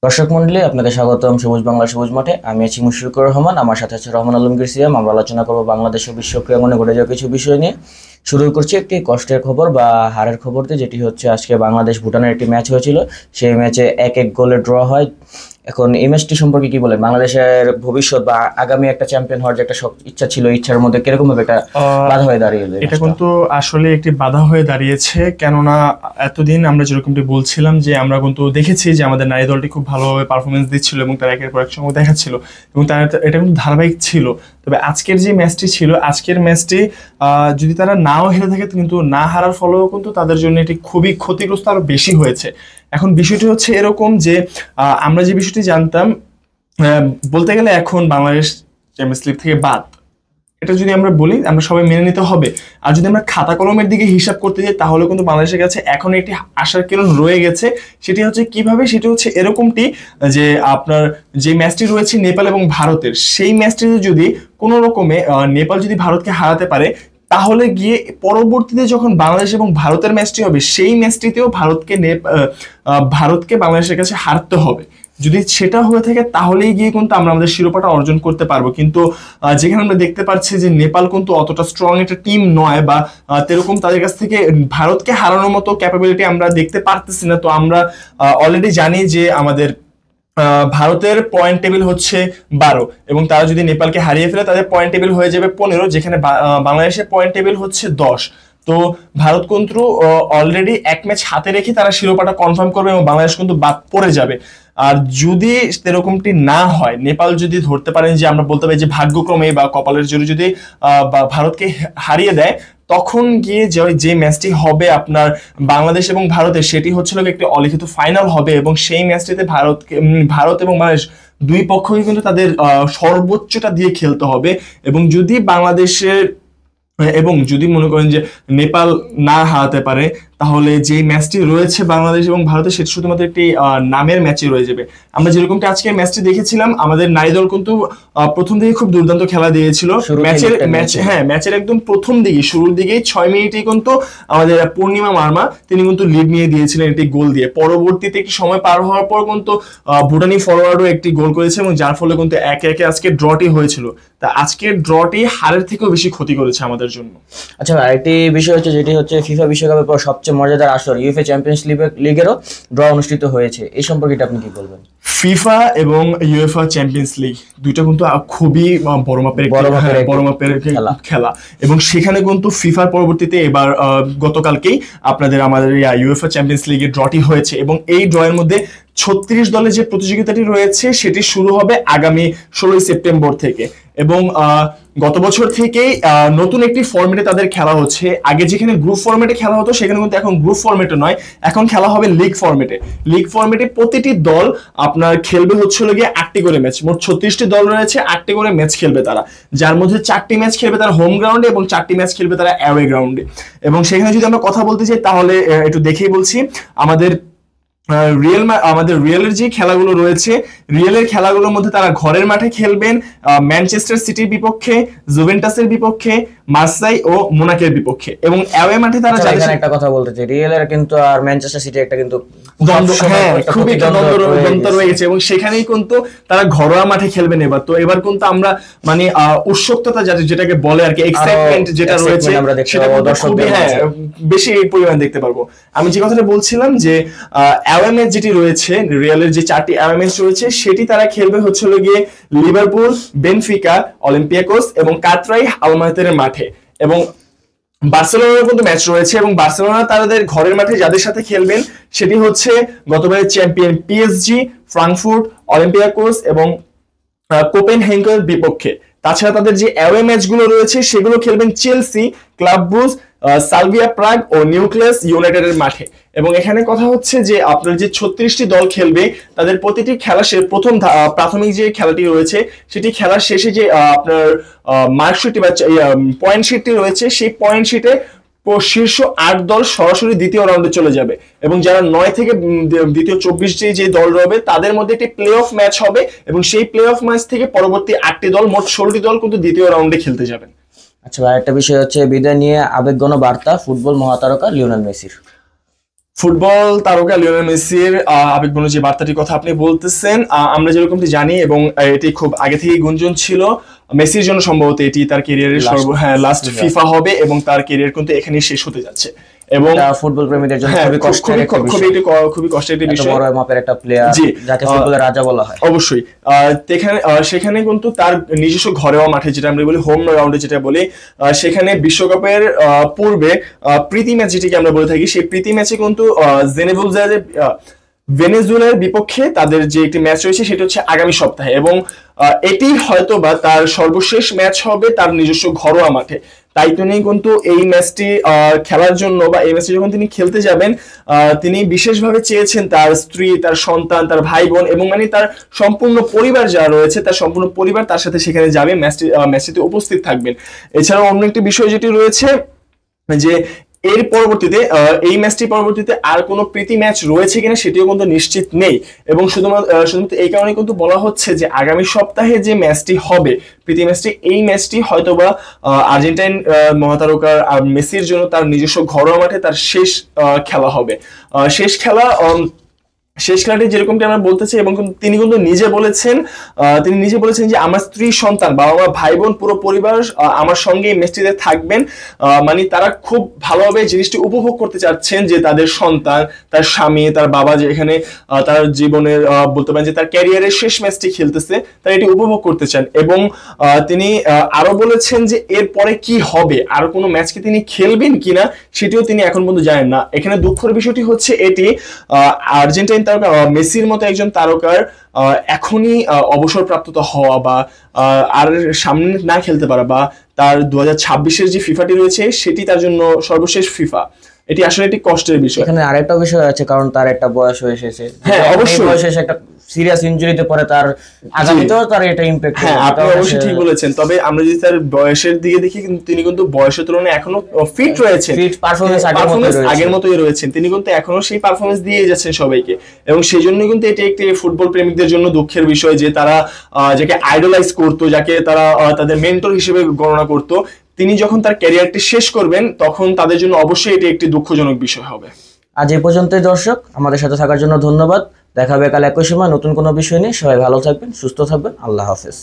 দর্শক মন্ডলী, আপনাকে স্বাগতম সবুজ বাংলা সবুজ মাঠে। আমি আছি মুশফিকুর রহমান, আমার সাথে আছে রহমান আলমগীর সিয়াম। আমরা আলোচনা করবো বাংলাদেশ ও বিশ্ব ক্রীড়াঙ্গনে ঘটে যাওয়া কিছু বিষয় নিয়ে। শুরু করছি একটি কষ্টের খবর বা হারের খবর দিয়ে, যেটি হচ্ছে আজকে বাংলাদেশ ভুটানের একটি ম্যাচ হয়েছিল। সেই ম্যাচে 1-1 গোলে ড্র হয়। এখন এই ম্যাচটি সম্পর্কে কি বলেন? বাংলাদেশের ভবিষ্যৎ বা আগামী একটা চ্যাম্পিয়ন হওয়ার যে একটা ইচ্ছা ছিল, ইচ্ছার মধ্যে কিরকম ভাবে একটা বাধা হয়ে দাঁড়িয়েছে? এটা কিন্তু আসলে একটি বাধা হয়ে দাঁড়িয়েছে, কেননা এতদিন আমরা যেরকমটি বলছিলাম যে আমরা কিন্তু দেখেছি যে আমাদের নারী দলটি খুব ভালোভাবে পারফরমেন্স দিচ্ছিল এবং তারা একের পর এক সময় দেখাচ্ছিল এবং তারা এটা কিন্তু ধারাবাহিক ছিল। তবে আজকের যে ম্যাচটি ছিল, আজকের ম্যাচটি যদি তারা নাও হেরে থাকে, কিন্তু না হারার ফলেও কিন্তু তাদের জন্য এটি খুবই ক্ষতিগ্রস্ত আরো বেশি হয়েছে। এখন বিষয়টি হচ্ছে এরকম যে আমরা যে বিষয়টি জানতাম, বলতে গেলে এখন বাংলাদেশ চ্যাম্পিয়ন্স লিগ থেকে বাদ, এটা যদি আমরা বলি আমরা সবাই মেনে নিতে হবে। আর যদি আমরা খাতা কলমের দিকে হিসাব করতে যাই, তাহলে কিন্তু বাংলাদেশের কাছে এখন একটি আশার কিরণ রয়ে গেছে। সেটি হচ্ছে কিভাবে, সেটি হচ্ছে এরকমটি যে আপনার যে ম্যাচটি রয়েছে নেপাল এবং ভারতের, সেই ম্যাচটিতে যদি কোনো রকমে নেপাল যদি ভারতকে হারাতে পারে, তাহলে গিয়ে পরবর্তীতে যখন বাংলাদেশ এবং ভারতের ম্যাচটি হবে, সেই ম্যাচটিতেও ভারতকে বাংলাদেশের কাছে হারতে হবে। যদি সেটা হয়ে থাকে, তাহলেই গিয়ে কিন্তু আমরা আমাদের শিরোপাটা অর্জন করতে পারবো। কিন্তু যেখানে আমরা দেখতে পাচ্ছি যে নেপাল কিন্তু অতটা স্ট্রং একটা টিম নয়, বা তেরকম তাদের কাছ থেকে ভারতকে হারানোর মতো ক্যাপাবিলিটি আমরা দেখতে পারতেছি না। তো আমরা অলরেডি জানি যে আমাদের ভারতের পয়েন্ট টেবিল হচ্ছে 12, এবং তারা যদি নেপালকে হারিয়ে ফেলে তাদের পয়েন্ট টেবিল হয়ে যাবে 15, যেখানে বাংলাদেশের পয়েন্ট টেবিল হচ্ছে 10। তো ভারত কিন্তু অলরেডি এক ম্যাচ হাতে রেখে তারা শিরোপাটা কনফার্ম করবে এবং বাংলাদেশ কিন্তু বাদ পড়ে যাবে। আর যদি এরকমটি না হয়, নেপাল যদি ধরতে পারেন যে আমরা বলতে পারি যে ভাগ্যক্রমে বা কপালের জোরে যদি ভারতকে হারিয়ে দেয়, তখন গিয়ে যে ম্যাচটি হবে আপনার বাংলাদেশ এবং ভারতের, সেটি হচ্ছিল একটি অলিখিত ফাইনাল হবে। এবং সেই ম্যাচটিতে ভারত এবং বাংলাদেশ দুই পক্ষই কিন্তু তাদের সর্বোচ্চটা দিয়ে খেলতে হবে। এবং যদি মনে করেন যে নেপাল না হারাতে পারে, তাহলে যে ম্যাচটি রয়েছে বাংলাদেশ এবং ভারতের, সেটা শুধুমাত্র একটি নামের ম্যাচই রয়ে যাবে। আমরা যেরকমটি আজকে ম্যাচটি দেখেছিলাম, আমাদের নারী দল কিন্তু প্রথম দিকে খুব দুর্দান্ত খেলা দিয়েছিল। ম্যাচের একদম প্রথম দিকে, শুরুর দিকেই 6 মিনিটেই কিন্তু আমাদের পূর্ণিমা মার্মা তিনি কিন্তু লিড নিয়ে দিয়েছিলেন একটি গোল দিয়ে। পরবর্তীতে একটি সময় পার হওয়ার পর কিন্তু ভুটানি ফরওয়ার্ডও একটি গোল করেছে, এবং যার ফলে কিন্তু একে একে আজকে ড্রটি হয়েছিল। তা আজকের ড্রটি হারের থেকেও বেশি ক্ষতি করেছে আমাদের জন্য। আচ্ছা, আরেকটি বিষয় হচ্ছে, যেটি হচ্ছে ফিফা বিশ্বকাপের পর সবচেয়ে মজাদার আসর ইউএফএ চ্যাম্পিয়ন্স লিগেরও ড্র অনুষ্ঠিত হয়েছে। এই সম্পর্কে আপনি কি বলবেন? ফিফা এবং ইউএফএ চ্যাম্পিয়ন্স লিগ দুইটা কিন্তু খুবই বড় মাপের খেলা, এবং সেখানে কিন্তু ফিফার পরবর্তীতে এবার গতকালকেই আমাদের ইউএফএ চ্যাম্পিয়ন্স লিগের ড্রটি হয়েছে, এবং এই ড্রয়ের মধ্যে 36 দলের যে প্রতিযোগিতাটি রয়েছে সেটি শুরু হবে আগামী 16 সেপ্টেম্বর থেকে। এবং গত বছর থেকেই নতুন একটি ফরম্যাটে তাদের খেলা হচ্ছে। আগে যেখানে গ্রুপ ফরম্যাটে খেলা হতো, সেখানে কিন্তু এখন গ্রুপ ফরম্যাটে নয়, এখন খেলা হবে লিগ ফরম্যাটে। প্রতিটি দল আপনার খেলবে হচ্ছিল গিয়ে 8টি করে ম্যাচ। মোট 36টি দল রয়েছে, 8টি করে ম্যাচ খেলবে তারা, যার মধ্যে 4টি ম্যাচ খেলবে তারা হোম গ্রাউন্ডে এবং 4টি ম্যাচ খেলবে তারা অ্যাওয়ে গ্রাউন্ডে। এবং সেখানে যদি আমরা কথা বলতে চাই, তাহলে একটু দেখেই বলছি, আমাদের রিয়েলের যে খেলাগুলো রয়েছে, রিয়েলের খেলাগুলোর মধ্যে তারা ঘরের মাঠে খেলবেন ম্যানচেস্টার সিটির বিপক্ষে, জুভেন্টাসের বিপক্ষে, মার্সাই ও মোনাকের বিপক্ষে, এবং অ্যাওয়ে মাঠে তারা একটা কথা বলতে চাই, রিয়েলের কিন্তু আর ম্যানচেস্টার সিটি একটা কিন্তু খুবই দ্বন্দ্ব রয়ে গেছে, এবং সেখানেই কিন্তু তারা ঘরোয়া মাঠে খেলবেন এবার। তো এবার কিন্তু আমরা মানে উৎসুকতা যেটাকে বলে আর কি, এক্সাইটমেন্ট যেটা রয়েছে, সেটা খুবই বেশি পরিমাণ দেখতে পারবো। আমি যে কথাটা বলছিলাম যে অ্যাওয়ে ম্যাচ যেটি রয়েছে, রিয়ালের যে 4টি অ্যাওয়ে ম্যাচ রয়েছে, সেটি তারা খেলবে হচ্ছিল গিয়ে লিভারপুল, বেনফিকা, অলিম্পিয়াকোস এবং কাতরাই আলমাতের মাঠে। এবং বার্সেলোনার কিন্তু ম্যাচ রয়েছে, এবং বার্সেলোনা তাদের ঘরের মাঠে যাদের সাথে খেলবেন সেটি হচ্ছে গতবারের চ্যাম্পিয়ন পিএসজি, ফ্রাঙ্কফুর্ট, অলিম্পিয়াকোস এবং কোপেনহেগেনের বিপক্ষে। তাছাড়া তাদের যে অ্যাওয়ে ম্যাচগুলো রয়েছে, সেগুলো খেলবেন চেলসি, ক্লাব ব্রুজ, সালভিয়া প্রাগ ও নিউক্লিয়াস ইউনাইটেডের মাঠে। এবং এখানে কথা হচ্ছে যে আপনার যে 36টি দল খেলবে, তাদের প্রতিটি খেলা প্রাথমিক যে খেলাটি রয়েছে, সেটি খেলার শেষে যে আপনার মার্কশিটটি বা পয়েন্ট শিটটি রয়েছে, সেই পয়েন্ট শিটে শীর্ষ 8 দল সরাসরি দ্বিতীয় রাউন্ডে চলে যাবে, এবং যারা 9 থেকে দ্বিতীয় 24 যে দল রবে, তাদের মধ্যে একটি প্লে অফ ম্যাচ হবে, এবং সেই প্লে অফ ম্যাচ থেকে পরবর্তী 8টি দল, মোট 16টি দল কিন্তু দ্বিতীয় রাউন্ডে খেলতে যাবেন। আচ্ছা, আরেকটা বিষয় হচ্ছে বিদায় নিয়ে আবেগঘন বার্তা ফুটবল মহাতারকা লিওনেল মেসির। ফুটবল তারকা লিওনেল মেসির আবেগঘন যে বার্তাটির কথা আপনি বলতেছেন, আমরা যেরকমটি জানি এবং এটি খুব আগে থেকেই গুঞ্জন ছিল, মেসির জন্য সম্ভবত এটি তার ক্যারিয়ারের লাস্ট ফিফা হবে এবং তার ক্যারিয়ার কিন্তু এখানেই শেষ হতে যাচ্ছে। এবং ফুটবল প্রেমীদের জন্য খুবই কষ্টের একটি বিষয়, বড় মাপের একটা প্লেয়ার যাকে ফুটবলের রাজা বলা হয়। অবশ্যই সেখানে কিন্তু তার নিজস্ব ঘরোয়া মাঠে, যেটা আমরা বলি হোম গ্রাউন্ডে যেটা বলি, সেখানে বিশ্বকাপের পূর্বে প্রীতি ম্যাচ যেটাকে আমরা বলে থাকি, সেই প্রীতি ম্যাচে কিন্তু ভেনেজুয়েলার বিপক্ষে তাদের যে একটি ম্যাচ রয়েছে সেটা হচ্ছে আগামী সপ্তাহে, এবং এটি হয়তো বা তার সর্বশেষ ম্যাচ হবে তার নিজস্ব ঘরোয়া মাঠে। তাই তিনি কিন্তু এই ম্যাচটি খেলার জন্য বা এই ম্যাচটি যখন তিনি খেলতে যাবেন, তিনি বিশেষভাবে চেয়েছেন তার স্ত্রী, তার সন্তান, তার ভাই বোন এবং মানে তার সম্পূর্ণ পরিবার যারা রয়েছে তার সম্পূর্ণ পরিবার তার সাথে সেখানে যাবে, ম্যাচটিতে উপস্থিত থাকবেন। এছাড়াও অন্য একটি বিষয় যেটি রয়েছে যে এর পরবর্তীতে এই পরবর্তীতে আর কোনো প্রীতি ম্যাচ রয়েছে কিনা সেটিও কিন্তু নিশ্চিত নেই, এবং শুধুমাত্র এই কারণে কিন্তু বলা হচ্ছে যে আগামী সপ্তাহে যে ম্যাচটি হবে প্রীতি ম্যাচটি, এই ম্যাচটি হয়তোবা আর্জেন্টাইন মহাতারকা মেসির জন্য তার নিজস্ব ঘরোয়া মাঠে তার শেষ খেলা হবে। শেষ খেলাটি যেরকমটি আমরা বলতেছি, এবং তিনি কিন্তু নিজে বলেছেন যে আমার স্ত্রী, সন্তান, বাবা মা, ভাই বোন, পুরো পরিবার আমার সঙ্গে এই ম্যাচটিতে থাকবেন। মানে তারা খুব ভালোভাবে জিনিসটি উপভোগ করতে চাচ্ছেন যে তাদের সন্তান, তার স্বামী, তার বাবা যে এখানে তার জীবনের বলতে পারেন যে তার ক্যারিয়ারের শেষ ম্যাচটি খেলতেছে, তারা এটি উপভোগ করতে চান। এবং তিনি আরো বলেছেন যে এরপরে কি হবে, আর কোনো ম্যাচকে তিনি খেলবেন কিনা সেটিও তিনি এখন পর্যন্ত জানেন না। এখানে দুঃখের বিষয়টি হচ্ছে এটি, আর্জেন্টাইন তারকা মেসির মতো একজন তারকার এখনই অবসরপ্রাপ্ততা হওয়া বা আর সামনে না খেলতে পারা, বা তার 2026-এর যে ফিফাটি রয়েছে সেটি তার জন্য সর্বশেষ ফিফা, এটি আসলে একটি কষ্টের বিষয়। এখানে আরেকটা বিষয় আছে, কারণ তার একটা বয়স হয়ে এসেছে। হ্যাঁ, অবশ্যই বয়স এসে একটা সিরিয়াস ইনজুরিতে পরে তার আগামীতেও তার এটা ইমপ্যাক্ট। হ্যাঁ, আপনি অবশ্যই ঠিক বলেছেন। তবে আমরা যদি তার বয়সের দিকে দেখি, তিনি কিন্তু বয়সের তুলনায় এখনো ফিট রয়েছেন, পারফরম্যান্স আগের মতোই রয়েছেন। তিনি কিন্তু এখনো সেই পারফরম্যান্স দিয়ে যাচ্ছেন সবাইকে, এবং সেই জন্যই কিন্তু এটি একটি ফুটবল প্রেমিকদের জন্য দুঃখের বিষয় যে তারা যাকে আইডলাইজ করতো, যাকে তারা তাদের মেন্টর হিসেবে গণনা করতো, তিনি যখন তার ক্যারিয়ারটি শেষ করবেন তখন তাদের জন্য অবশ্যই এটি একটি দুঃখজনক বিষয় হবে। আজ এই পর্যন্তই দর্শক, আমাদের সাথে থাকার জন্য ধন্যবাদ। দেখা হবে কাল একই সময় নতুন কোনো বিষয় নিয়ে। সবাই ভালো থাকবেন, সুস্থ থাকবেন। আল্লাহ হাফেজ।